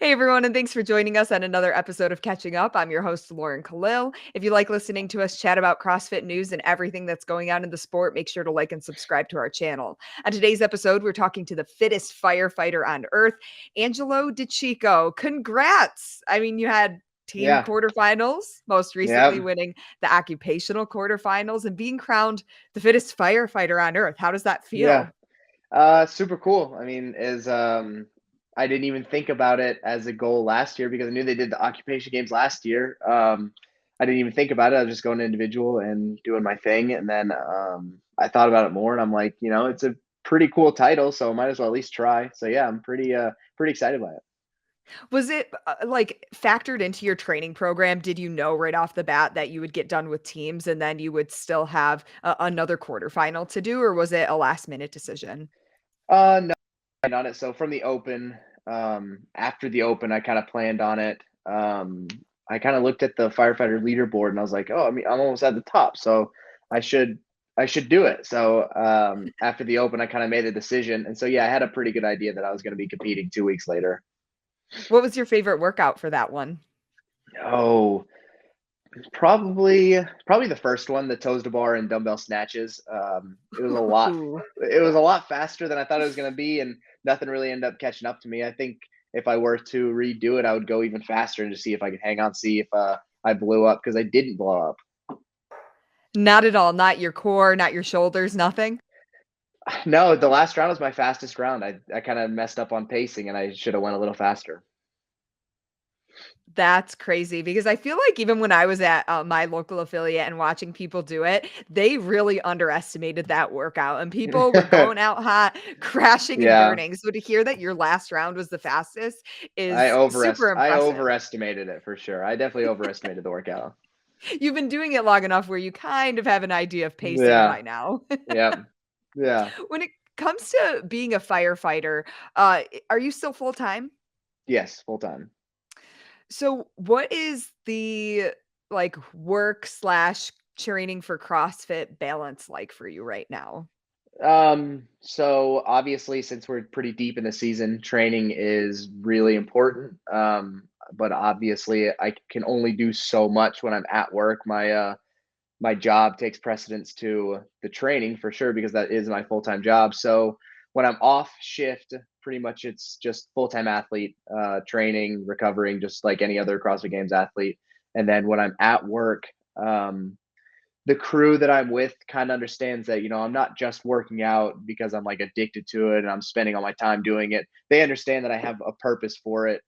Hey everyone, and thanks for joining us on another episode of Catching Up. I'm your host, Lauren Kalil. If you like listening to us chat about CrossFit news and everything that's going on in the sport, make sure to like and subscribe to our channel. On today's episode, we're talking to the fittest firefighter on earth, Angelo DiCicco. Congrats! I mean, you had team Yeah, quarterfinals, most recently yeah, winning the occupational quarterfinals and being crowned the fittest firefighter on earth. How does that yeah. feel? Super cool. I mean, I didn't even think about it as a goal last year because I knew they did the occupation games last year. I didn't even think about it. I was just going individual and doing my thing, and then I thought about it more, and I'm like, it's a pretty cool title, so I might as well at least try. So yeah, I'm pretty excited by it. Was it, like, factored into your training program? Did you know right off the bat that you would get done with teams and then you would still have another quarterfinal to do, or was it a last minute decision? No, planned on it. So from the open, after the open, I kind of planned on it. I kind of looked at the firefighter leaderboard and I was like, oh, I mean, I'm almost at the top, so I should I should do it. So after the open, I kind of made a decision, and so yeah, I had a pretty good idea that I was going to be competing 2 weeks later. What was your favorite workout for that one? Oh, probably the first one, the toes to bar and dumbbell snatches. Ooh. It was a lot faster than I thought it was going to be, and nothing really ended up catching up to me. I think if I were to redo it, I would go even faster and just see if I could hang on, see if I blew up, because I didn't blow up. Not at all, not your core, not your shoulders, nothing? No, the last round was my fastest round. I kind of messed up on pacing, and I should have went a little faster. That's crazy because I feel like even when I was at, my local affiliate and watching people do it, they really underestimated that workout, and people were going out hot, crashing and Yeah, burning, so to hear that your last round was the fastest is super I impressive. overestimated it for sure. I definitely overestimated the workout. You've been doing it long enough where you kind of have an idea of pacing Yeah, by now. yeah, yeah. When it comes to being a firefighter, are you still full-time? Yes, full time. So what is the, like, work/training slash training for CrossFit balance like for you right now? So obviously, since we're pretty deep in the season, training is really important. But obviously I can only do so much when I'm at work. My job takes precedence to the training for sure because that is my full-time job. So when I'm off shift, pretty much it's just full-time athlete, training, recovering, just like any other CrossFit Games athlete. And then when I'm at work, um, the crew that I'm with kind of understands that, I'm not just working out because I'm like addicted to it and I'm spending all my time doing it. They understand that I have a purpose for it.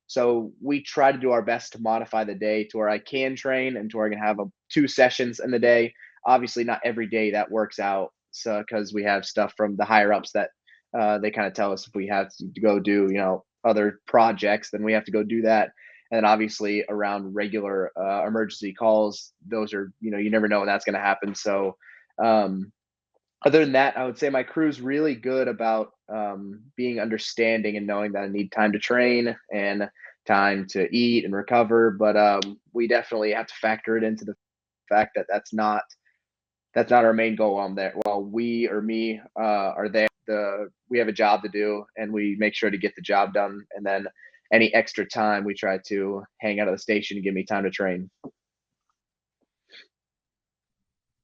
So we try to do our best to modify the day to where I can train and to where I can have 2 sessions in the day. Obviously, not every day that works out. So, because we have stuff from the higher ups that they kind of tell us if we have to go do, other projects, then we have to go do that. And then obviously around regular emergency calls, those are, you never know when that's going to happen. So um, other than that, I would say my crew's really good about being understanding and knowing that I need time to train and time to eat and recover. But we definitely have to factor it into the fact that that's not our main goal on there. While we or me are there, we have a job to do, and we make sure to get the job done. And then any extra time, we try to hang out at the station and give me time to train.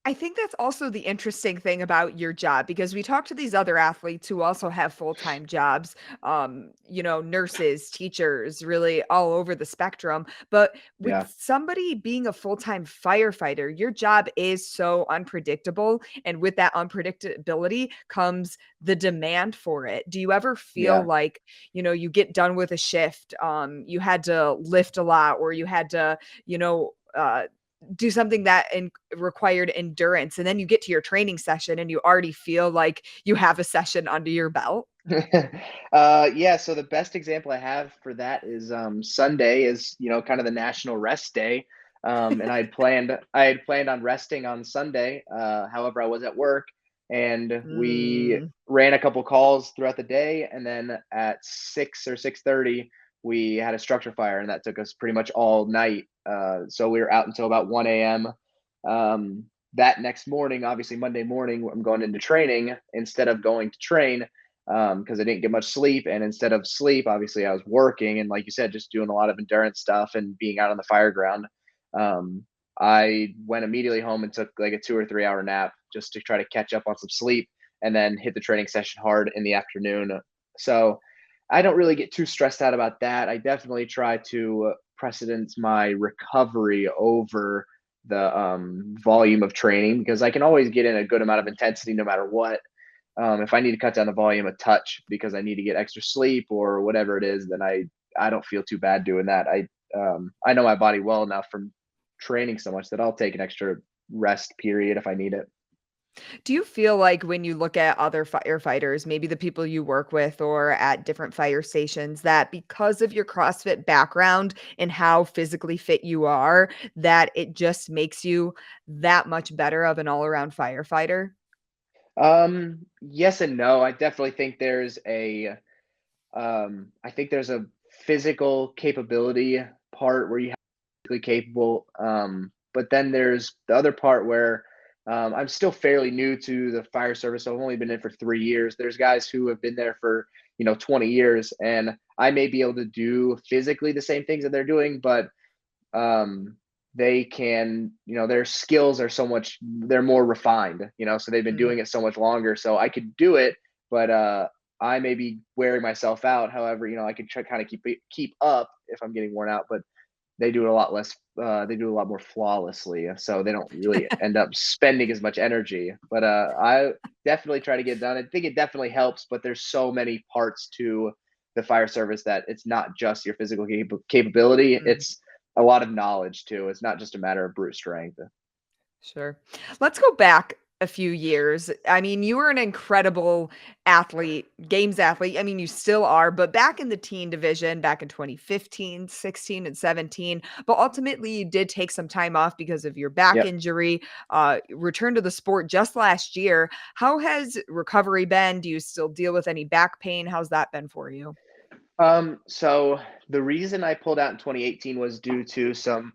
I think that's also the interesting thing about your job because we talk to these other athletes who also have full-time jobs, nurses, teachers, really all over the spectrum. But with Yeah, somebody being a full-time firefighter, your job is so unpredictable. And with that unpredictability comes the demand for it. Do you ever feel yeah. like, you get done with a shift, you had to lift a lot or you had to, do something that required endurance and then you get to your training session and you already feel like you have a session under your belt? Yeah, so the best example I have for that is Sunday is, kind of the national rest day. And I had planned on resting on Sunday. However, I was at work and we Mm. ran a couple calls throughout the day, and then at 6 or 6:30 we had a structure fire, and that took us pretty much all night. So we were out until about 1 a.m. That next morning, obviously Monday morning, I'm going into training. Instead of going to train, because I didn't get much sleep. And instead of sleep, obviously I was working and, like you said, just doing a lot of endurance stuff and being out on the fire ground. Um, I went immediately home and took like a 2 or 3 hour nap just to try to catch up on some sleep, and then hit the training session hard in the afternoon. So I don't really get too stressed out about that. I definitely try to precedence my recovery over the volume of training, because I can always get in a good amount of intensity no matter what. If I need to cut down the volume a touch because I need to get extra sleep or whatever it is, then I don't feel too bad doing that. I know my body well enough from training so much that I'll take an extra rest period if I need it. Do you feel like when you look at other firefighters, maybe the people you work with or at different fire stations, that because of your CrossFit background and how physically fit you are, that it just makes you that much better of an all-around firefighter? Yes and no. I definitely think I think there's a physical capability part where you have to be capable. But then there's the other part where I'm still fairly new to the fire service. I've only been in for 3 years. There's guys who have been there for 20 years, and I may be able to do physically the same things that they're doing, but um, they can, their skills are they're more refined, so they've been Mm, doing it so much longer. So I could do it, but I may be wearing myself out. However, I could try kind of keep up if I'm getting worn out, but they do it a lot less. They do it a lot more flawlessly, so they don't really end up spending as much energy. But I definitely try to get it done. I think it definitely helps, but there's so many parts to the fire service that it's not just your physical capability. mm. It's a lot of knowledge too. It's not just a matter of brute strength. Sure. Let's go back a few years. I mean, you were an incredible athlete, games athlete. I mean, you still are, but back in the teen division, back in 2015, 16, and 17. But ultimately, you did take some time off because of your back Yep. injury, returned to the sport just last year. How has recovery been? Do you still deal with any back pain? How's that been for you? So the reason I pulled out in 2018 was due to some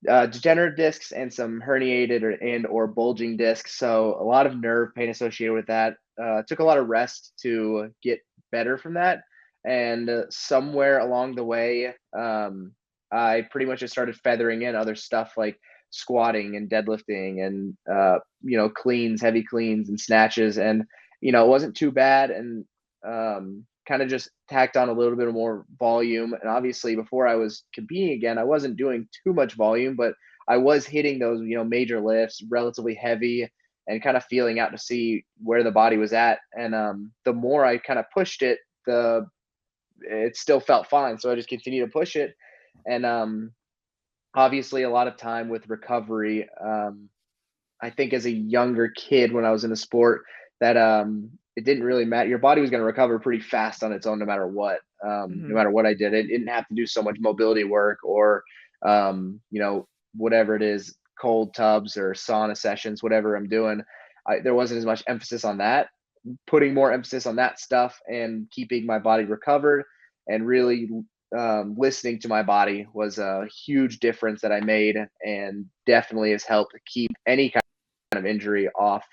degenerative discs and some herniated or bulging discs. So a lot of nerve pain associated with that. Took a lot of rest to get better from that. And somewhere along the way, I pretty much just started feathering in other stuff like squatting and deadlifting and cleans, heavy cleans and snatches, and it wasn't too bad. And kind of just tacked on a little bit more volume. And obviously, before I was competing again, I wasn't doing too much volume, but I was hitting those, major lifts, relatively heavy, and kind of feeling out to see where the body was at. And the more I kind of pushed it, the it still felt fine. So I just continued to push it. And obviously, a lot of time with recovery. I think as a younger kid when I was in the sport that it didn't really matter. Your body was going to recover pretty fast on its own, no matter what. No Mhm. matter what I did, it didn't have to do so much mobility work or whatever it is, cold tubs or sauna sessions, whatever I'm doing. There wasn't as much emphasis on that. Putting more emphasis on that stuff and keeping my body recovered and really listening to my body was a huge difference that I made, and definitely has helped keep any kind of injury off,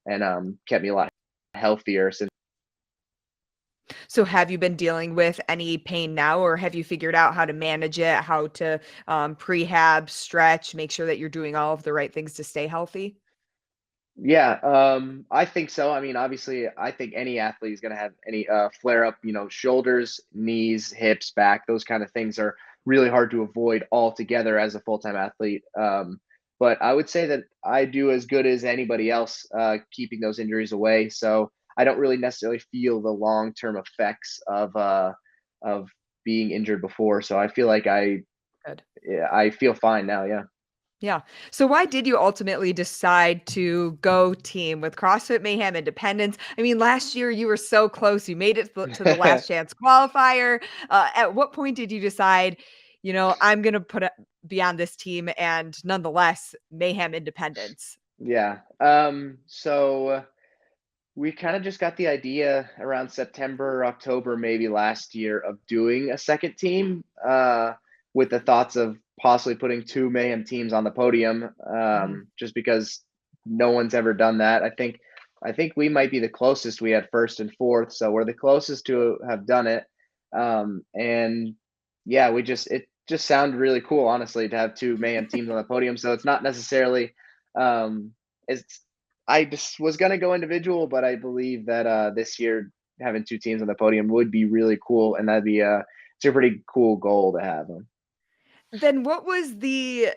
and kept me a lot healthier since. So have you been dealing with any pain now, or have you figured out how to manage it, how to prehab, stretch, make sure that you're doing all of the right things to stay healthy? Yeah, I think so. I mean, obviously, I think any athlete is going to have any flare up. Shoulders, knees, hips, back. Those kind of things are really hard to avoid altogether as a full time athlete. But I would say that I do as good as anybody else keeping those injuries away. So I don't really necessarily feel the long term effects of being injured before. So I feel like Good. yeah, I feel fine now. Yeah. Yeah. So why did you ultimately decide to go team with CrossFit Mayhem Independence? I mean, last year you were so close. You made it to the last chance qualifier. At what point did you decide, I'm going to be on this team and nonetheless Mayhem Independence? Yeah. So we kind of just got the idea around September, October, maybe last year of doing a second team with the thoughts of possibly putting two Mayhem teams on the podium, Mhm. just because no one's ever done that. I think I think we might be the closest. We had first and fourth, so we're the closest to have done it. And yeah, it just sounded really cool, honestly, to have two Mayhem teams on the podium. So it's not necessarily it's I just was gonna go individual, but I believe that this year having two teams on the podium would be really cool, and that'd be it's a pretty cool goal to have. Then what was the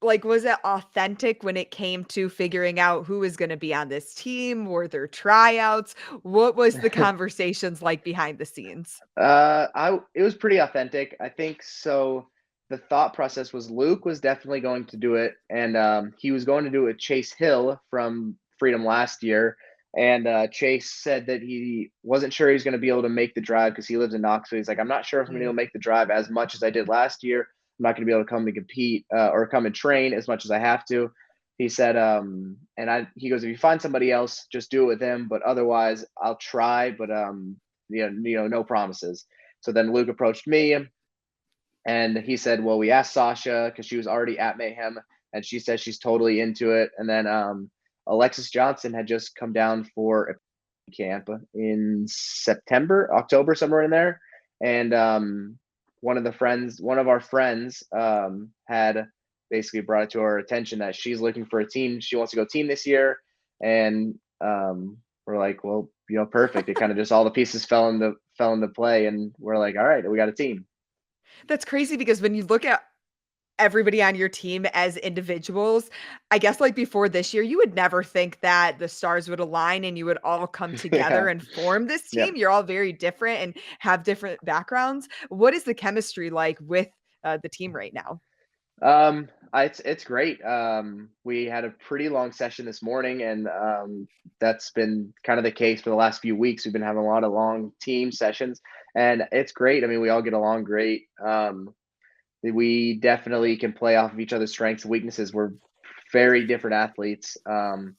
like, was it authentic when it came to figuring out who was gonna be on this team? Were there tryouts? What was the conversations like behind the scenes? I it was pretty authentic. I think so. The thought process was Luke was definitely going to do it, and he was going to do it with Chase Hill from Freedom last year. And Chase said that he wasn't sure he was going to be able to make the drive because he lives in Knoxville. He's like, I'm not sure if I'm going to be able to make the drive as much as I did last year. I'm not going to be able to come to compete or come and train as much as I have to. He said, he goes, if you find somebody else, just do it with him. But otherwise, I'll try. But no promises. So then Luke approached me and he said, well, we asked Sasha because she was already at Mayhem and she said she's totally into it. And then Alexis Johnson had just come down for a camp in September, October, somewhere in there. And one of our friends had basically brought it to our attention that she's looking for a team. She wants to go team this year. And we're like, well, perfect. It kind of just all the pieces fell into play, and we're like, all right, we got a team. That's crazy because when you look at everybody on your team as individuals, I guess, like, before this year, you would never think that the stars would align and you would all come together Yeah. and form this team. Yep. You're all very different and have different backgrounds. What is the chemistry like with, the team right now? It's great. We had a pretty long session this morning, and that's been kind of the case for the last few weeks. We've been having a lot of long team sessions, and it's great. I mean, we all get along great. We definitely can play off of each other's strengths and weaknesses. We're very different athletes when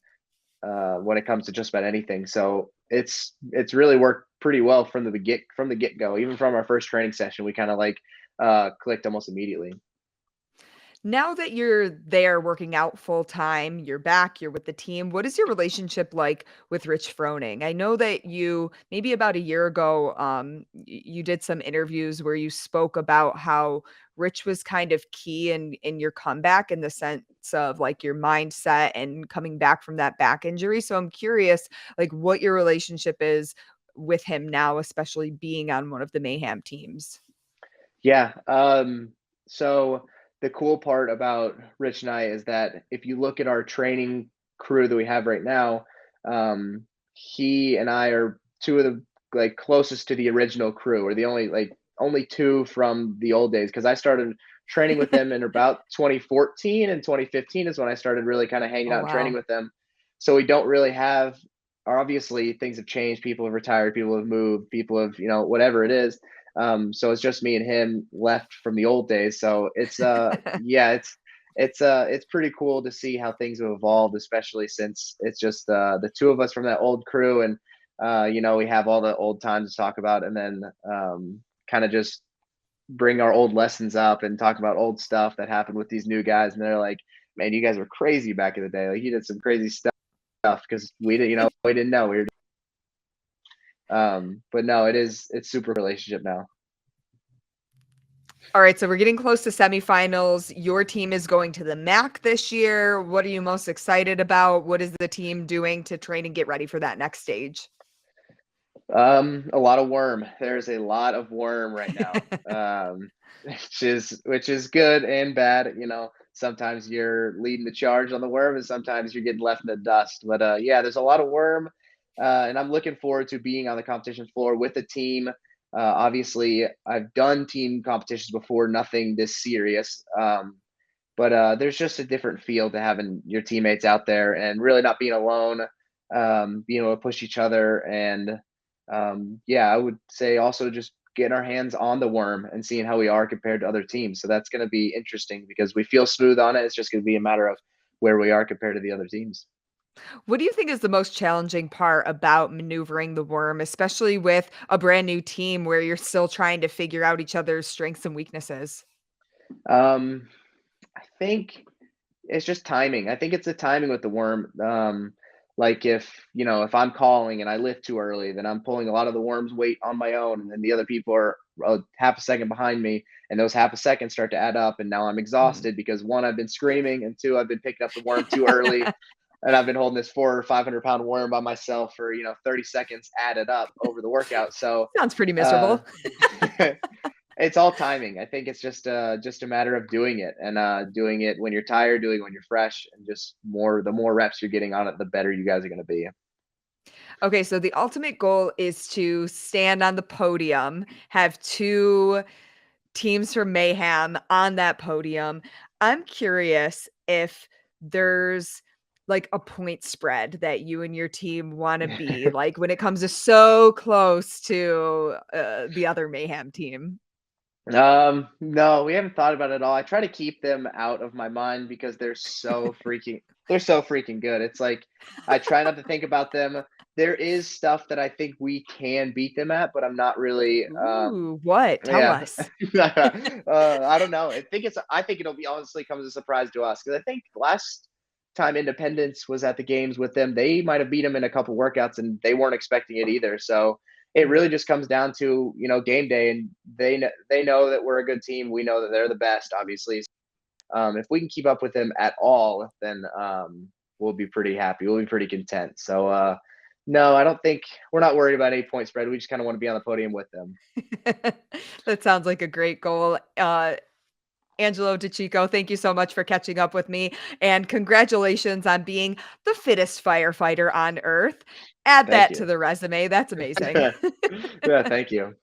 it comes to just about anything. So it's really worked pretty well from the get go. Even from our first training session, we kind of like clicked almost immediately. Now that you're there working out full time, you're back, you're with the team. What is your relationship like with Rich Froning? I know that you maybe about a year ago, you did some interviews where you spoke about how Rich was kind of key in your comeback in the sense of like your mindset and coming back from that back injury. So I'm curious, like, what your relationship is with him now, especially being on one of the Mayhem teams. Yeah. So the cool part about Rich and I is that if you look at our training crew that we have right now, he and I are two of the like closest to the original crew, or the only two from the old days. Because I started training with them in about 2014, and 2015 is when I started really kind of hanging Oh out and training wow. with them. So we don't really have, or obviously things have changed. People have retired, people have moved, people have whatever it is. So it's just me and him left from the old days. So it's yeah, it's pretty cool to see how things have evolved, especially since it's just the two of us from that old crew, and we have all the old times to talk about, and then kind of just bring our old lessons up and talk about old stuff that happened with these new guys, and they're like, man, you guys were crazy back in the day. Like, you did some crazy stuff because we didn't know we were. But no, it's super relationship now. All right, so we're getting close to semifinals. Your team is going to the MACC this year. What are you most excited about? What is the team doing to train and get ready for that next stage? A lot of worm. There's a lot of worm right now, which is good and bad. Sometimes you're leading the charge on the worm, and sometimes you're getting left in the dust. But yeah, there's a lot of worm, and I'm looking forward to being on the competition floor with the team. Obviously, I've done team competitions before, nothing this serious. But there's just a different feel to having your teammates out there and really not being alone, being able to push each other. And yeah, I would say also just getting our hands on the worm and seeing how we are compared to other teams. So that's going to be interesting because we feel smooth on it. It's just going to be a matter of where we are compared to the other teams. What do you think is the most challenging part about maneuvering the worm, especially with a brand new team where you're still trying to figure out each other's strengths and weaknesses? I think it's just timing. I think it's the timing with the worm. Like if I'm calling and I lift too early, then I'm pulling a lot of the worm's weight on my own, and then the other people are half a second behind me, and those half a second start to add up, and now I'm Mhm. exhausted because one, I've been screaming, and two, I've been picking up the worm too early, and I've been holding this 400 or 500 pound worm by myself for 30 seconds added up over the workout. So Sounds pretty uh, miserable. it's all timing. I think it's just a matter of doing it, and doing it when you're tired, doing it when you're fresh, and just the more reps you're getting on it, the better you guys are going to be. Okay, so the ultimate goal is to stand on the podium, have 2 teams from Mayhem on that podium. I'm curious if there's, like, a point spread that you and your team wanna be, like, when it comes to so close to, the other Mayhem team. No, we haven't thought about it at all. I try to keep them out of my mind because they're so freaking good. It's like I try not to think about them. There is stuff that I think we can beat them at, but I'm not really Ooh, what? Tell yeah. us. I don't know. I think it'll be honestly come as a surprise to us, because I think last time Independence was at the games with them, they might have beat them in a couple workouts and they weren't expecting it either. So it Mm. really just comes down to, game day, and they know that we're a good team. We know that they're the best, obviously. If we can keep up with them at all, then we'll be pretty happy. We'll be pretty content. So no, I don't think we're not worried about any point spread. We just kind of want to be on the podium with them. That sounds like a great goal. Angelo DiCicco, thank you so much for catching up with me, and congratulations on being the fittest firefighter on earth. Add Thank that you. to the resume, that's amazing. Yeah, thank you.